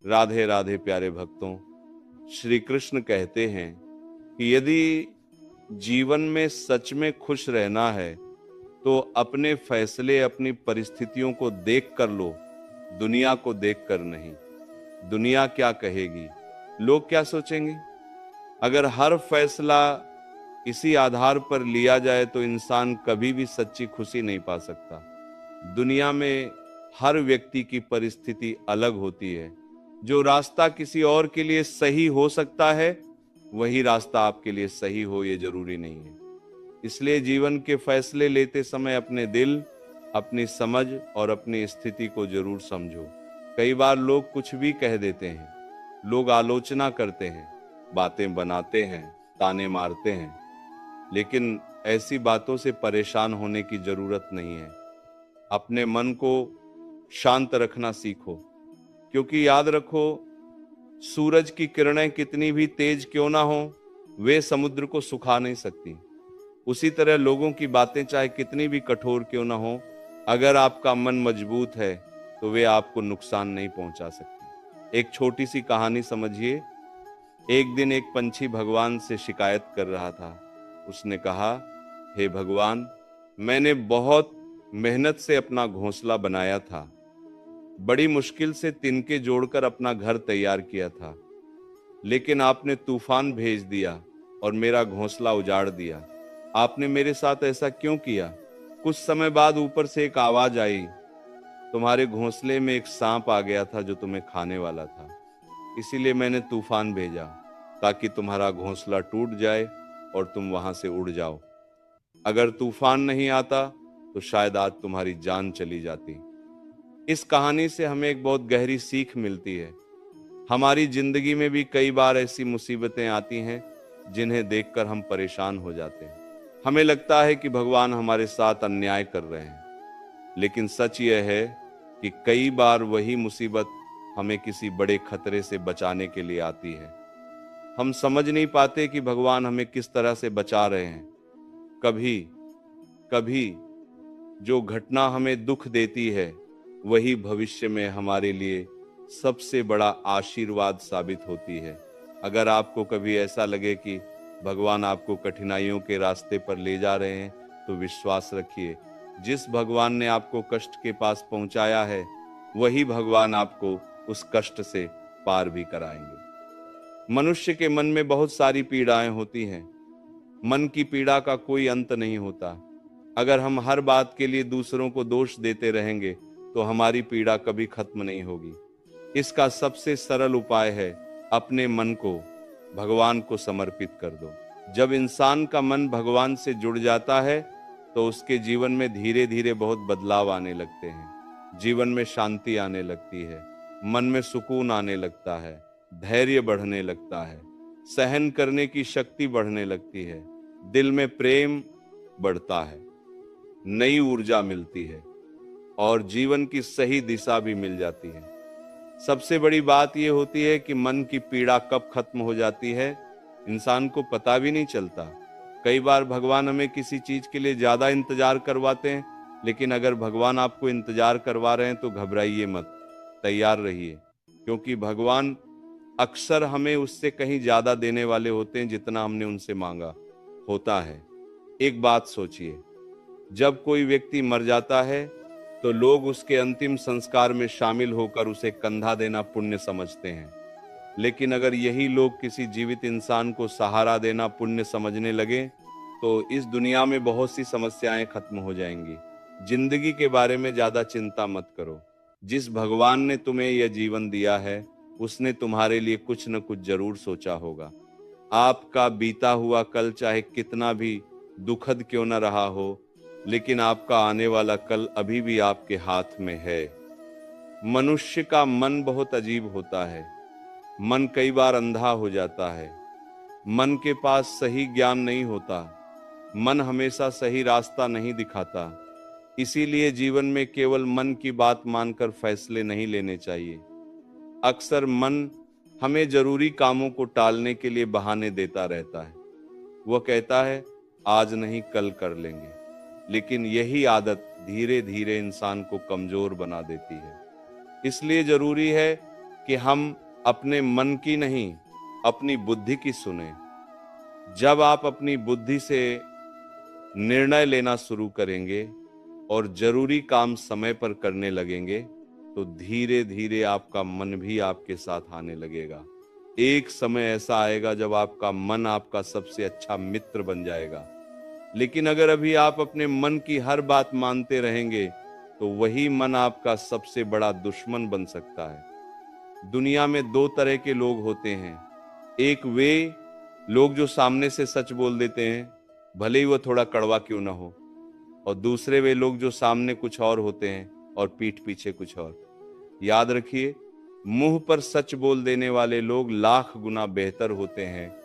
राधे राधे प्यारे भक्तों, श्री कृष्ण कहते हैं कि यदि जीवन में सच में खुश रहना है तो अपने फैसले अपनी परिस्थितियों को देख कर लो, दुनिया को देख कर नहीं। दुनिया क्या कहेगी, लोग क्या सोचेंगे। अगर हर फैसला इसी आधार पर लिया जाए तो इंसान कभी भी सच्ची खुशी नहीं पा सकता। दुनिया में हर व्यक्ति की परिस्थिति अलग होती है। जो रास्ता किसी और के लिए सही हो सकता है, वही रास्ता आपके लिए सही हो ये जरूरी नहीं है। इसलिए जीवन के फैसले लेते समय अपने दिल, अपनी समझ और अपनी स्थिति को जरूर समझो। कई बार लोग कुछ भी कह देते हैं, लोग आलोचना करते हैं, बातें बनाते हैं, ताने मारते हैं, लेकिन ऐसी बातों से परेशान होने की जरूरत नहीं है। अपने मन को शांत रखना सीखो, क्योंकि याद रखो, सूरज की किरणें कितनी भी तेज क्यों ना हो, वे समुद्र को सुखा नहीं सकती। उसी तरह लोगों की बातें चाहे कितनी भी कठोर क्यों ना हो, अगर आपका मन मजबूत है तो वे आपको नुकसान नहीं पहुंचा सकती। एक छोटी सी कहानी समझिए। एक दिन एक पंछी भगवान से शिकायत कर रहा था। उसने कहा, हे भगवान, मैंने बहुत मेहनत से अपना घोंसला बनाया था, बड़ी मुश्किल से तिनके जोड़कर अपना घर तैयार किया था, लेकिन आपने तूफान भेज दिया और मेरा घोंसला उजाड़ दिया। आपने मेरे साथ ऐसा क्यों किया? कुछ समय बाद ऊपर से एक आवाज आई, तुम्हारे घोंसले में एक सांप आ गया था जो तुम्हें खाने वाला था, इसीलिए मैंने तूफान भेजा ताकि तुम्हारा घोंसला टूट जाए और तुम वहां से उड़ जाओ। अगर तूफान नहीं आता तो शायद आज तुम्हारी जान चली जाती। इस कहानी से हमें एक बहुत गहरी सीख मिलती है। हमारी जिंदगी में भी कई बार ऐसी मुसीबतें आती हैं जिन्हें देखकर हम परेशान हो जाते हैं। हमें लगता है कि भगवान हमारे साथ अन्याय कर रहे हैं, लेकिन सच यह है कि कई बार वही मुसीबत हमें किसी बड़े खतरे से बचाने के लिए आती है। हम समझ नहीं पाते कि भगवान हमें किस तरह से बचा रहे हैं। कभी कभी जो घटना हमें दुख देती है, वही भविष्य में हमारे लिए सबसे बड़ा आशीर्वाद साबित होती है। अगर आपको कभी ऐसा लगे कि भगवान आपको कठिनाइयों के रास्ते पर ले जा रहे हैं, तो विश्वास रखिए, जिस भगवान ने आपको कष्ट के पास पहुंचाया है, वही भगवान आपको उस कष्ट से पार भी कराएंगे। मनुष्य के मन में बहुत सारी पीड़ाएं होती हैं। मन की पीड़ा का कोई अंत नहीं होता। अगर हम हर बात के लिए दूसरों को दोष देते रहेंगे तो हमारी पीड़ा कभी खत्म नहीं होगी। इसका सबसे सरल उपाय है, अपने मन को भगवान को समर्पित कर दो। जब इंसान का मन भगवान से जुड़ जाता है तो उसके जीवन में धीरे धीरे बहुत बदलाव आने लगते हैं। जीवन में शांति आने लगती है, मन में सुकून आने लगता है, धैर्य बढ़ने लगता है, सहन करने की शक्ति बढ़ने लगती है, दिल में प्रेम बढ़ता है, नई ऊर्जा मिलती है और जीवन की सही दिशा भी मिल जाती है। सबसे बड़ी बात यह होती है कि मन की पीड़ा कब खत्म हो जाती है, इंसान को पता भी नहीं चलता। कई बार भगवान हमें किसी चीज के लिए ज्यादा इंतजार करवाते हैं, लेकिन अगर भगवान आपको इंतजार करवा रहे हैं तो घबराइए मत, तैयार रहिए, क्योंकि भगवान अक्सर हमें उससे कहीं ज्यादा देने वाले होते हैं जितना हमने उनसे मांगा होता है। एक बात सोचिए, जब कोई व्यक्ति मर जाता है तो लोग उसके अंतिम संस्कार में शामिल होकर उसे कंधा देना पुण्य समझते हैं, लेकिन अगर यही लोग किसी जीवित इंसान को सहारा देना पुण्य समझने लगे तो इस दुनिया में बहुत सी समस्याएं खत्म हो जाएंगी। जिंदगी के बारे में ज्यादा चिंता मत करो। जिस भगवान ने तुम्हें यह जीवन दिया है, उसने तुम्हारे लिए कुछ न कुछ जरूर सोचा होगा। आपका बीता हुआ कल चाहे कितना भी दुखद क्यों न रहा हो, लेकिन आपका आने वाला कल अभी भी आपके हाथ में है। मनुष्य का मन बहुत अजीब होता है। मन कई बार अंधा हो जाता है। मन के पास सही ज्ञान नहीं होता। मन हमेशा सही रास्ता नहीं दिखाता। इसीलिए जीवन में केवल मन की बात मानकर फैसले नहीं लेने चाहिए। अक्सर मन हमें जरूरी कामों को टालने के लिए बहाने देता रहता है। वह कहता है, आज नहीं कल कर लेंगे, लेकिन यही आदत धीरे धीरे इंसान को कमजोर बना देती है। इसलिए जरूरी है कि हम अपने मन की नहीं, अपनी बुद्धि की सुने। जब आप अपनी बुद्धि से निर्णय लेना शुरू करेंगे और जरूरी काम समय पर करने लगेंगे, तो धीरे धीरे आपका मन भी आपके साथ आने लगेगा। एक समय ऐसा आएगा जब आपका मन आपका सबसे अच्छा मित्र बन जाएगा। लेकिन अगर अभी आप अपने मन की हर बात मानते रहेंगे, तो वही मन आपका सबसे बड़ा दुश्मन बन सकता है। दुनिया में दो तरह के लोग होते हैं। एक वे लोग जो सामने से सच बोल देते हैं, भले ही वो थोड़ा कड़वा क्यों ना हो, और दूसरे वे लोग जो सामने कुछ और होते हैं और पीठ पीछे कुछ और। याद रखिए, मुंह पर सच बोल देने वाले लोग लाख गुना बेहतर होते हैं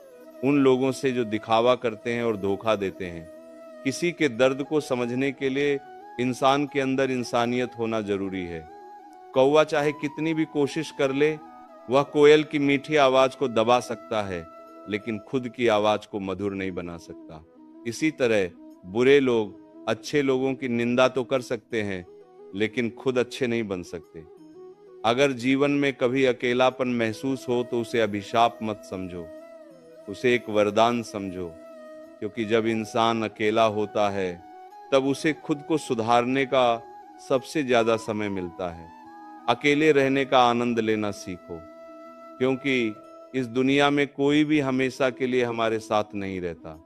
उन लोगों से जो दिखावा करते हैं और धोखा देते हैं। किसी के दर्द को समझने के लिए इंसान के अंदर इंसानियत होना जरूरी है। कौवा चाहे कितनी भी कोशिश कर ले, वह कोयल की मीठी आवाज को दबा सकता है, लेकिन खुद की आवाज को मधुर नहीं बना सकता। इसी तरह बुरे लोग अच्छे लोगों की निंदा तो कर सकते हैं, लेकिन खुद अच्छे नहीं बन सकते। अगर जीवन में कभी अकेलापन महसूस हो तो उसे अभिशाप मत समझो, उसे एक वरदान समझो। क्योंकि जब इंसान अकेला होता है, तब उसे खुद को सुधारने का सबसे ज्यादा समय मिलता है। अकेले रहने का आनंद लेना सीखो, क्योंकि इस दुनिया में कोई भी हमेशा के लिए हमारे साथ नहीं रहता।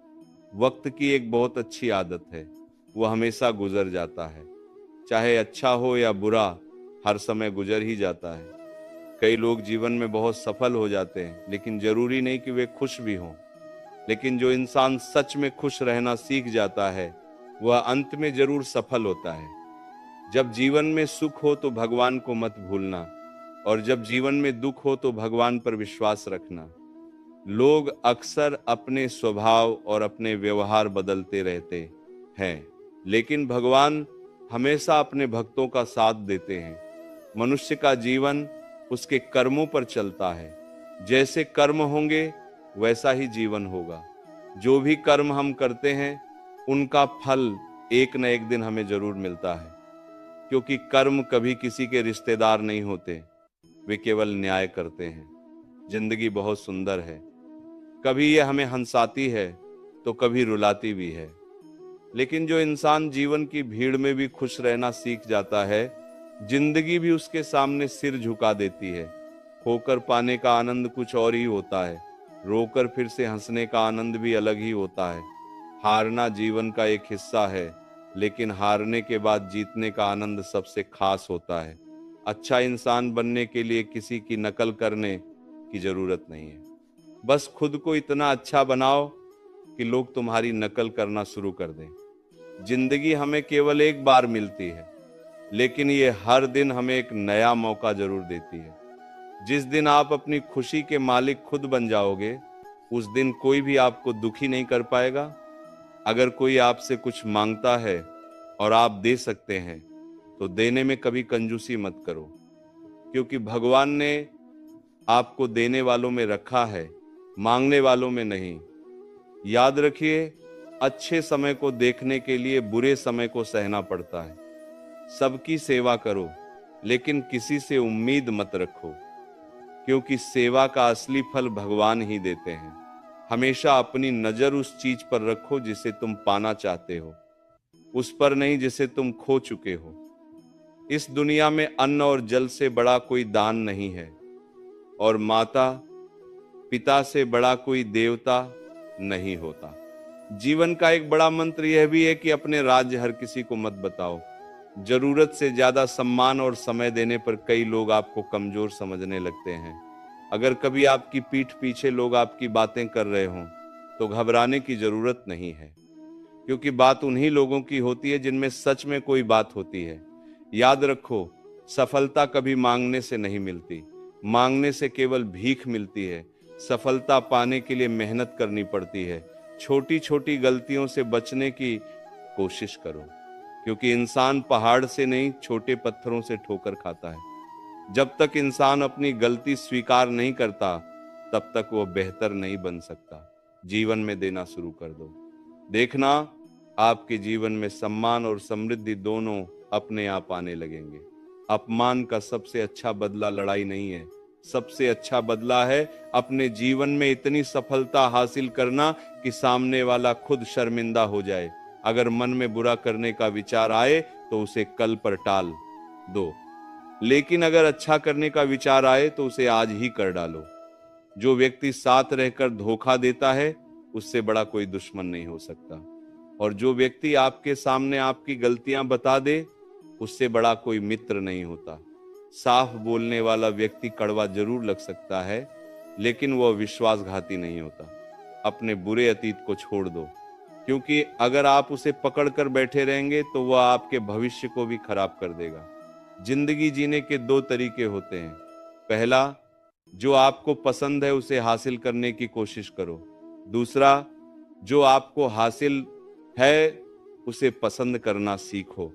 वक्त की एक बहुत अच्छी आदत है, वो हमेशा गुजर जाता है। चाहे अच्छा हो या बुरा, हर समय गुजर ही जाता है। कई लोग जीवन में बहुत सफल हो जाते हैं, लेकिन जरूरी नहीं कि वे खुश भी हों। लेकिन जो इंसान सच में खुश रहना सीख जाता है, वह अंत में जरूर सफल होता है। जब जीवन में सुख हो तो भगवान को मत भूलना, और जब जीवन में दुख हो तो भगवान पर विश्वास रखना। लोग अक्सर अपने स्वभाव और अपने व्यवहार बदलते रहते हैं, लेकिन भगवान हमेशा अपने भक्तों का साथ देते हैं। मनुष्य का जीवन उसके कर्मों पर चलता है। जैसे कर्म होंगे वैसा ही जीवन होगा। जो भी कर्म हम करते हैं, उनका फल एक न एक दिन हमें जरूर मिलता है। क्योंकि कर्म कभी किसी के रिश्तेदार नहीं होते, वे केवल न्याय करते हैं। जिंदगी बहुत सुंदर है, कभी ये हमें हंसाती है तो कभी रुलाती भी है। लेकिन जो इंसान जीवन की भीड़ में भी खुश रहना सीख जाता है, जिंदगी भी उसके सामने सिर झुका देती है। खोकर पाने का आनंद कुछ और ही होता है, रोकर फिर से हंसने का आनंद भी अलग ही होता है। हारना जीवन का एक हिस्सा है, लेकिन हारने के बाद जीतने का आनंद सबसे खास होता है। अच्छा इंसान बनने के लिए किसी की नकल करने की जरूरत नहीं है। बस खुद को इतना अच्छा बनाओ कि लोग तुम्हारी नकल करना शुरू कर दें। जिंदगी हमें केवल एक बार मिलती है, लेकिन ये हर दिन हमें एक नया मौका जरूर देती है। जिस दिन आप अपनी खुशी के मालिक खुद बन जाओगे, उस दिन कोई भी आपको दुखी नहीं कर पाएगा। अगर कोई आपसे कुछ मांगता है और आप दे सकते हैं, तो देने में कभी कंजूसी मत करो, क्योंकि भगवान ने आपको देने वालों में रखा है, मांगने वालों में नहीं। याद रखिए, अच्छे समय को देखने के लिए बुरे समय को सहना पड़ता है। सबकी सेवा करो, लेकिन किसी से उम्मीद मत रखो, क्योंकि सेवा का असली फल भगवान ही देते हैं। हमेशा अपनी नजर उस चीज पर रखो जिसे तुम पाना चाहते हो, उस पर नहीं जिसे तुम खो चुके हो। इस दुनिया में अन्न और जल से बड़ा कोई दान नहीं है, और माता पिता से बड़ा कोई देवता नहीं होता। जीवन का एक बड़ा मंत्र यह भी है कि अपने राज्य हर किसी को मत बताओ। जरूरत से ज्यादा सम्मान और समय देने पर कई लोग आपको कमजोर समझने लगते हैं। अगर कभी आपकी पीठ पीछे लोग आपकी बातें कर रहे हों, तो घबराने की जरूरत नहीं है, क्योंकि बात उन्हीं लोगों की होती है जिनमें सच में कोई बात होती है। याद रखो, सफलता कभी मांगने से नहीं मिलती, मांगने से केवल भीख मिलती है। सफलता पाने के लिए मेहनत करनी पड़ती है। छोटी छोटी गलतियों से बचने की कोशिश करो, क्योंकि इंसान पहाड़ से नहीं, छोटे पत्थरों से ठोकर खाता है। जब तक इंसान अपनी गलती स्वीकार नहीं करता, तब तक वो बेहतर नहीं बन सकता। जीवन में देना शुरू कर दो, देखना आपके जीवन में सम्मान और समृद्धि दोनों अपने आप आने लगेंगे। अपमान का सबसे अच्छा बदला लड़ाई नहीं है, सबसे अच्छा बदला है अपने जीवन में इतनी सफलता हासिल करना कि सामने वाला खुद शर्मिंदा हो जाए। अगर मन में बुरा करने का विचार आए तो उसे कल पर टाल दो, लेकिन अगर अच्छा करने का विचार आए तो उसे आज ही कर डालो। जो व्यक्ति साथ रहकर धोखा देता है उससे बड़ा कोई दुश्मन नहीं हो सकता, और जो व्यक्ति आपके सामने आपकी गलतियां बता दे उससे बड़ा कोई मित्र नहीं होता। साफ बोलने वाला व्यक्ति कड़वा जरूर लग सकता है, लेकिन वह विश्वासघाती नहीं होता। अपने बुरे अतीत को छोड़ दो, क्योंकि अगर आप उसे पकड़कर बैठे रहेंगे तो वह आपके भविष्य को भी खराब कर देगा। जिंदगी जीने के दो तरीके होते हैं। पहला, जो आपको पसंद है उसे हासिल करने की कोशिश करो। दूसरा, जो आपको हासिल है उसे पसंद करना सीखो।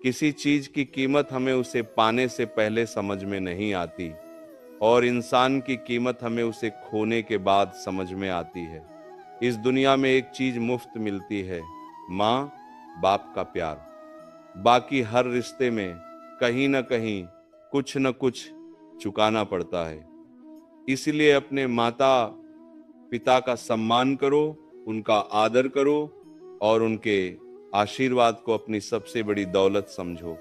किसी चीज की कीमत हमें उसे पाने से पहले समझ में नहीं आती, और इंसान की कीमत हमें उसे खोने के बाद समझ में आती है। इस दुनिया में एक चीज मुफ्त मिलती है, माँ बाप का प्यार। बाकी हर रिश्ते में कहीं ना कहीं कुछ न कुछ चुकाना पड़ता है। इसलिए अपने माता पिता का सम्मान करो, उनका आदर करो और उनके आशीर्वाद को अपनी सबसे बड़ी दौलत समझो,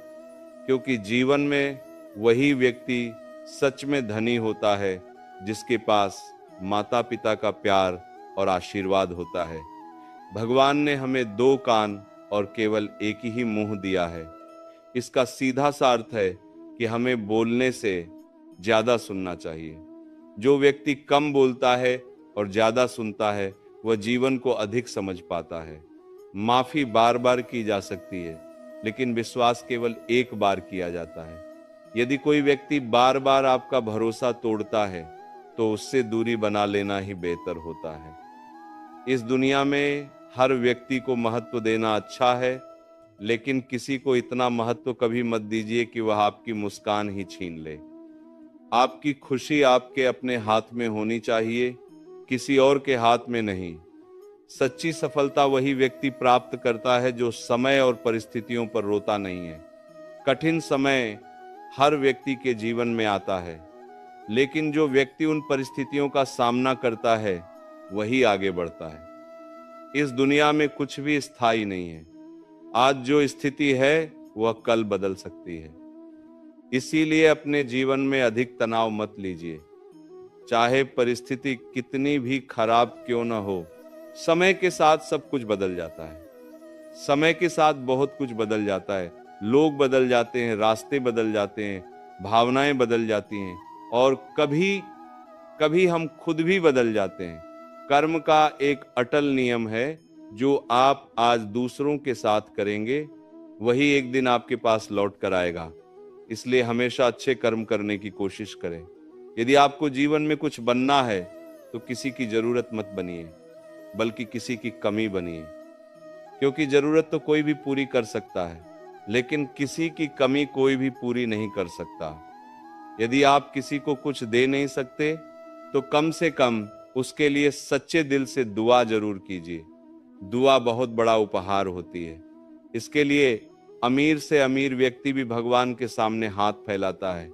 क्योंकि जीवन में वही व्यक्ति सच में धनी होता है जिसके पास माता पिता का प्यार और आशीर्वाद होता है। भगवान ने हमें दो कान और केवल एक ही मुंह दिया है। इसका सीधा सा अर्थ है कि हमें बोलने से ज्यादा सुनना चाहिए। जो व्यक्ति कम बोलता है और ज्यादा सुनता है वह जीवन को अधिक समझ पाता है। माफी बार बार की जा सकती है, लेकिन विश्वास केवल एक बार किया जाता है। यदि कोई व्यक्ति बार बार आपका भरोसा तोड़ता है तो उससे दूरी बना लेना ही बेहतर होता है। इस दुनिया में हर व्यक्ति को महत्व देना अच्छा है, लेकिन किसी को इतना महत्व कभी मत दीजिए कि वह आपकी मुस्कान ही छीन ले। आपकी खुशी आपके अपने हाथ में होनी चाहिए, किसी और के हाथ में नहीं। सच्ची सफलता वही व्यक्ति प्राप्त करता है जो समय और परिस्थितियों पर रोता नहीं है। कठिन समय हर व्यक्ति के जीवन में आता है, लेकिन जो व्यक्ति उन परिस्थितियों का सामना करता है वही आगे बढ़ता है। इस दुनिया में कुछ भी स्थायी नहीं है। आज जो स्थिति है वह कल बदल सकती है। इसीलिए अपने जीवन में अधिक तनाव मत लीजिए। चाहे परिस्थिति कितनी भी खराब क्यों न हो, समय के साथ सब कुछ बदल जाता है। समय के साथ बहुत कुछ बदल जाता है। लोग बदल जाते हैं, रास्ते बदल जाते हैं, भावनाएं बदल जाती हैं, और कभी कभी हम खुद भी बदल जाते हैं। कर्म का एक अटल नियम है, जो आप आज दूसरों के साथ करेंगे वही एक दिन आपके पास लौट कर आएगा। इसलिए हमेशा अच्छे कर्म करने की कोशिश करें। यदि आपको जीवन में कुछ बनना है तो किसी की जरूरत मत बनिए, बल्कि किसी की कमी बनिए, क्योंकि जरूरत तो कोई भी पूरी कर सकता है, लेकिन किसी की कमी कोई भी पूरी नहीं कर सकता। यदि आप किसी को कुछ दे नहीं सकते तो कम से कम उसके लिए सच्चे दिल से दुआ जरूर कीजिए। दुआ बहुत बड़ा उपहार होती है। इसके लिए अमीर से अमीर व्यक्ति भी भगवान के सामने हाथ फैलाता है।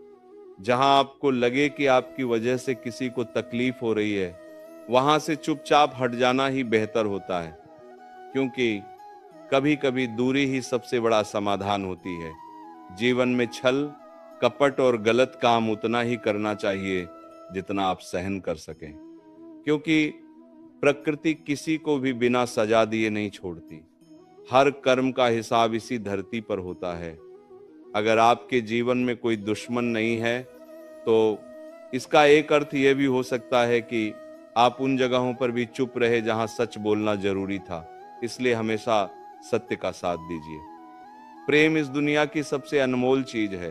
जहां आपको लगे कि आपकी वजह से किसी को तकलीफ हो रही है, वहां से चुपचाप हट जाना ही बेहतर होता है, क्योंकि कभी कभी दूरी ही सबसे बड़ा समाधान होती है। जीवन में छल, कपट और गलत काम उतना ही करना चाहिए जितना आप सहन कर सकें, क्योंकि प्रकृति किसी को भी बिना सजा दिए नहीं छोड़ती। हर कर्म का हिसाब इसी धरती पर होता है। अगर आपके जीवन में कोई दुश्मन नहीं है तो इसका एक अर्थ यह भी हो सकता है कि आप उन जगहों पर भी चुप रहे जहां सच बोलना जरूरी था। इसलिए हमेशा सत्य का साथ दीजिए। प्रेम इस दुनिया की सबसे अनमोल चीज है।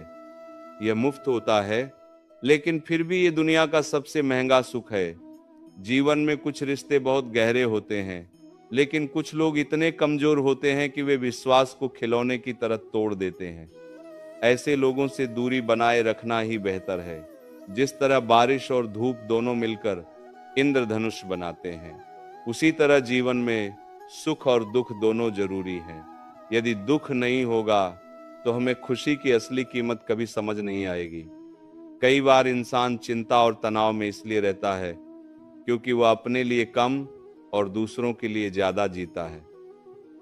यह मुफ्त होता है, लेकिन फिर भी ये दुनिया का सबसे महंगा सुख है। जीवन में कुछ रिश्ते बहुत गहरे होते हैं, लेकिन कुछ लोग इतने कमजोर होते हैं कि वे विश्वास को खिलौने की तरह तोड़ देते हैं। ऐसे लोगों से दूरी बनाए रखना ही बेहतर है। जिस तरह बारिश और धूप दोनों मिलकर इंद्रधनुष बनाते हैं, उसी तरह जीवन में सुख और दुख दोनों जरूरी हैं। यदि दुख नहीं होगा तो हमें खुशी की असली कीमत कभी समझ नहीं आएगी। कई बार इंसान चिंता और तनाव में इसलिए रहता है क्योंकि वह अपने लिए कम और दूसरों के लिए ज्यादा जीता है।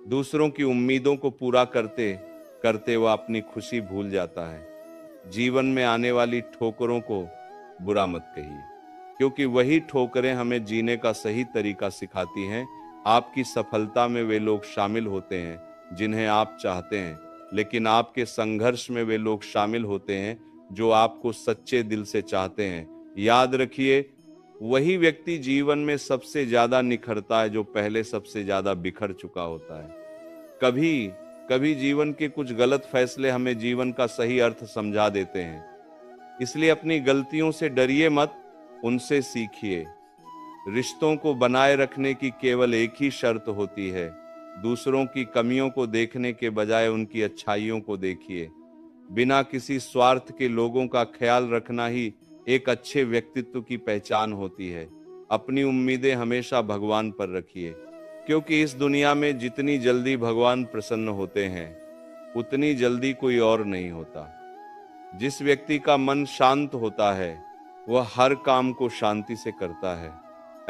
दूसरों की उम्मीदों को पूरा करते करते वह अपनी खुशी भूल जाता है। जीवन में आने वाली ठोकरों को बुरा मत कहिए, क्योंकि वही ठोकरें हमें जीने का सही तरीका सिखाती हैं। आपकी सफलता में वे लोग शामिल होते हैं जिन्हें आप चाहते हैं, लेकिन आपके संघर्ष में वे लोग शामिल होते हैं जो आपको सच्चे दिल से चाहते हैं। याद रखिए, वही व्यक्ति जीवन में सबसे ज्यादा निखरता है जो पहले सबसे ज्यादा बिखर चुका होता है। कभी कभी जीवन के कुछ गलत फैसले हमें जीवन का सही अर्थ समझा देते हैं, इसलिए अपनी गलतियों से डरिए मत, उनसे सीखिए। रिश्तों को बनाए रखने की केवल एक ही शर्त होती है, दूसरों की कमियों को देखने के बजाय उनकी अच्छाइयों को देखिए। बिना किसी स्वार्थ के लोगों का ख्याल रखना ही एक अच्छे व्यक्तित्व की पहचान होती है। अपनी उम्मीदें हमेशा भगवान पर रखिए, क्योंकि इस दुनिया में जितनी जल्दी भगवान प्रसन्न होते हैं उतनी जल्दी कोई और नहीं होता। जिस व्यक्ति का मन शांत होता है वह हर काम को शांति से करता है।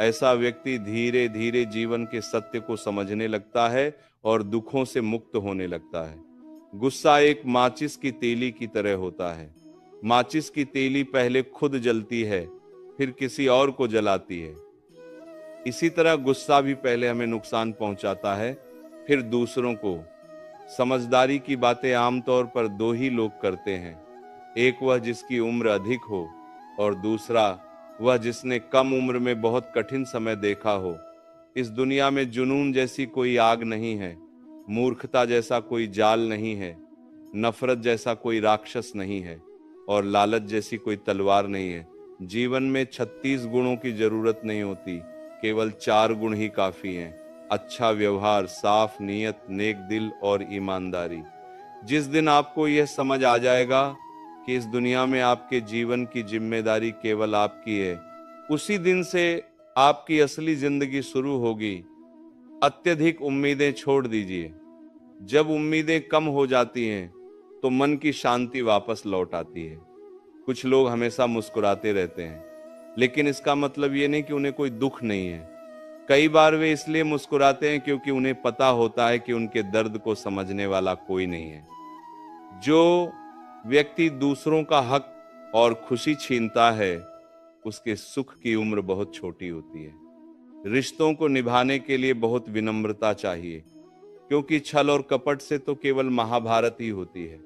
ऐसा व्यक्ति धीरे धीरे जीवन के सत्य को समझने लगता है और दुखों से मुक्त होने लगता है। गुस्सा एक माचिस की तीली की तरह होता है। माचिस की तीली पहले खुद जलती है, फिर किसी और को जलाती है। इसी तरह गुस्सा भी पहले हमें नुकसान पहुंचाता है, फिर दूसरों को। समझदारी की बातें आमतौर पर दो ही लोग करते हैं, एक वह जिसकी उम्र अधिक हो और दूसरा वह जिसने कम उम्र में बहुत कठिन समय देखा हो। इस दुनिया में जुनून जैसी कोई आग नहीं है, मूर्खता जैसा कोई जाल नहीं है, नफरत जैसा कोई राक्षस नहीं है और लालच जैसी कोई तलवार नहीं है। जीवन में 36 गुणों की जरूरत नहीं होती, केवल 4 गुण ही काफी हैं। अच्छा व्यवहार, साफ नीयत, नेक दिल और ईमानदारी। जिस दिन आपको यह समझ आ जाएगा कि इस दुनिया में आपके जीवन की जिम्मेदारी केवल आपकी है, उसी दिन से आपकी असली जिंदगी शुरू होगी। अत्यधिक उम्मीदें छोड़ दीजिए। जब उम्मीदें कम हो जाती हैं तो मन की शांति वापस लौट आती है। कुछ लोग हमेशा मुस्कुराते रहते हैं, लेकिन इसका मतलब ये नहीं कि उन्हें कोई दुख नहीं है। कई बार वे इसलिए मुस्कुराते हैं क्योंकि उन्हें पता होता है कि उनके दर्द को समझने वाला कोई नहीं है। जो व्यक्ति दूसरों का हक और खुशी छीनता है उसके सुख की उम्र बहुत छोटी होती है। रिश्तों को निभाने के लिए बहुत विनम्रता चाहिए, क्योंकि छल और कपट से तो केवल महाभारत ही होती है।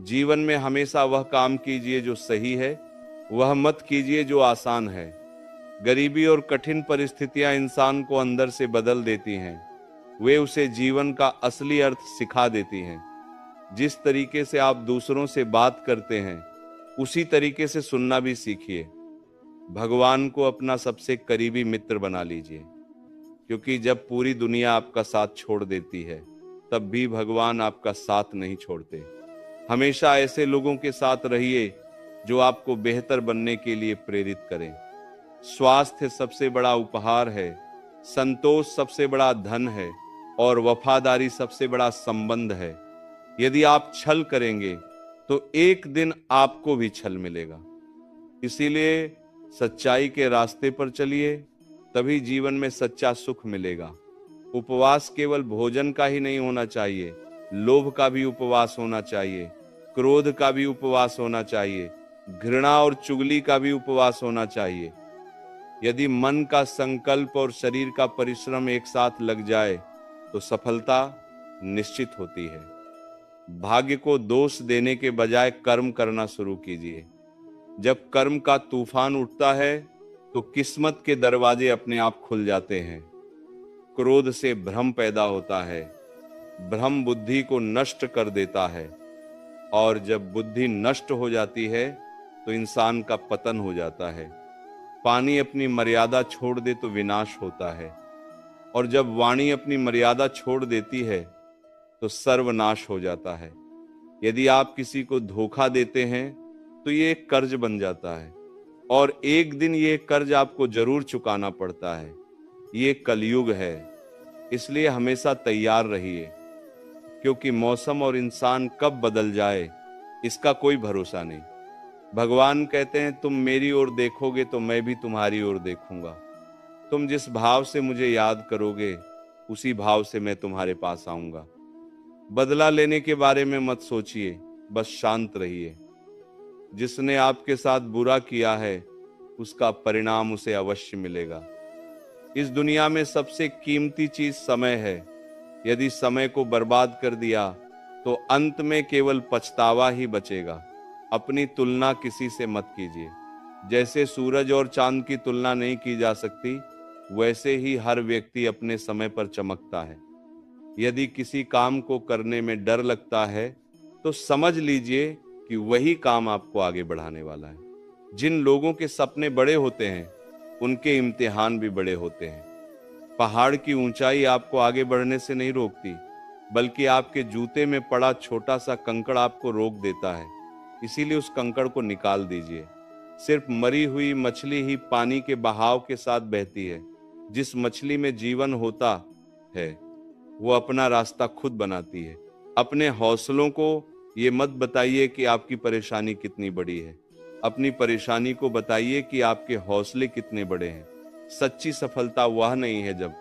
जीवन में हमेशा वह काम कीजिए जो सही है, वह मत कीजिए जो आसान है। गरीबी और कठिन परिस्थितियां इंसान को अंदर से बदल देती हैं, वे उसे जीवन का असली अर्थ सिखा देती हैं। जिस तरीके से आप दूसरों से बात करते हैं उसी तरीके से सुनना भी सीखिए। भगवान को अपना सबसे करीबी मित्र बना लीजिए, क्योंकि जब पूरी दुनिया आपका साथ छोड़ देती है तब भी भगवान आपका साथ नहीं छोड़ते। हमेशा ऐसे लोगों के साथ रहिए जो आपको बेहतर बनने के लिए प्रेरित करें। स्वास्थ्य सबसे बड़ा उपहार है, संतोष सबसे बड़ा धन है और वफादारी सबसे बड़ा संबंध है। यदि आप छल करेंगे तो एक दिन आपको भी छल मिलेगा। इसीलिए सच्चाई के रास्ते पर चलिए, तभी जीवन में सच्चा सुख मिलेगा। उपवास केवल भोजन का ही नहीं होना चाहिए, लोभ का भी उपवास होना चाहिए, क्रोध का भी उपवास होना चाहिए, घृणा और चुगली का भी उपवास होना चाहिए। यदि मन का संकल्प और शरीर का परिश्रम एक साथ लग जाए तो सफलता निश्चित होती है। भाग्य को दोष देने के बजाय कर्म करना शुरू कीजिए। जब कर्म का तूफान उठता है तो किस्मत के दरवाजे अपने आप खुल जाते हैं। क्रोध से भ्रम पैदा होता है, भ्रम बुद्धि को नष्ट कर देता है और जब बुद्धि नष्ट हो जाती है तो इंसान का पतन हो जाता है। पानी अपनी मर्यादा छोड़ दे तो विनाश होता है और जब वाणी अपनी मर्यादा छोड़ देती है तो सर्वनाश हो जाता है। यदि आप किसी को धोखा देते हैं तो ये एक कर्ज बन जाता है और एक दिन ये कर्ज आपको जरूर चुकाना पड़ता है। ये कलयुग है, इसलिए हमेशा तैयार रहिए, क्योंकि मौसम और इंसान कब बदल जाए इसका कोई भरोसा नहीं। भगवान कहते हैं तुम मेरी ओर देखोगे तो मैं भी तुम्हारी ओर देखूंगा। तुम जिस भाव से मुझे याद करोगे उसी भाव से मैं तुम्हारे पास आऊंगा। बदला लेने के बारे में मत सोचिए, बस शांत रहिए। जिसने आपके साथ बुरा किया है उसका परिणाम उसे अवश्य मिलेगा। इस दुनिया में सबसे कीमती चीज समय है। यदि समय को बर्बाद कर दिया तो अंत में केवल पछतावा ही बचेगा। अपनी तुलना किसी से मत कीजिए। जैसे सूरज और चांद की तुलना नहीं की जा सकती, वैसे ही हर व्यक्ति अपने समय पर चमकता है। यदि किसी काम को करने में डर लगता है तो समझ लीजिए कि वही काम आपको आगे बढ़ाने वाला है। जिन लोगों के सपने बड़े होते हैं उनके इम्तिहान भी बड़े होते हैं। पहाड़ की ऊंचाई आपको आगे बढ़ने से नहीं रोकती, बल्कि आपके जूते में पड़ा छोटा सा कंकड़ आपको रोक देता है। इसीलिए उस कंकड़ को निकाल दीजिए। सिर्फ मरी हुई मछली ही पानी के बहाव के साथ बहती है। जिस मछली में जीवन होता है वो अपना रास्ता खुद बनाती है। अपने हौसलों को ये मत बताइए कि आपकी परेशानी कितनी बड़ी है। अपनी परेशानी को बताइए कि आपके हौसले कितने बड़े हैं। सच्ची सफलता वह नहीं है जब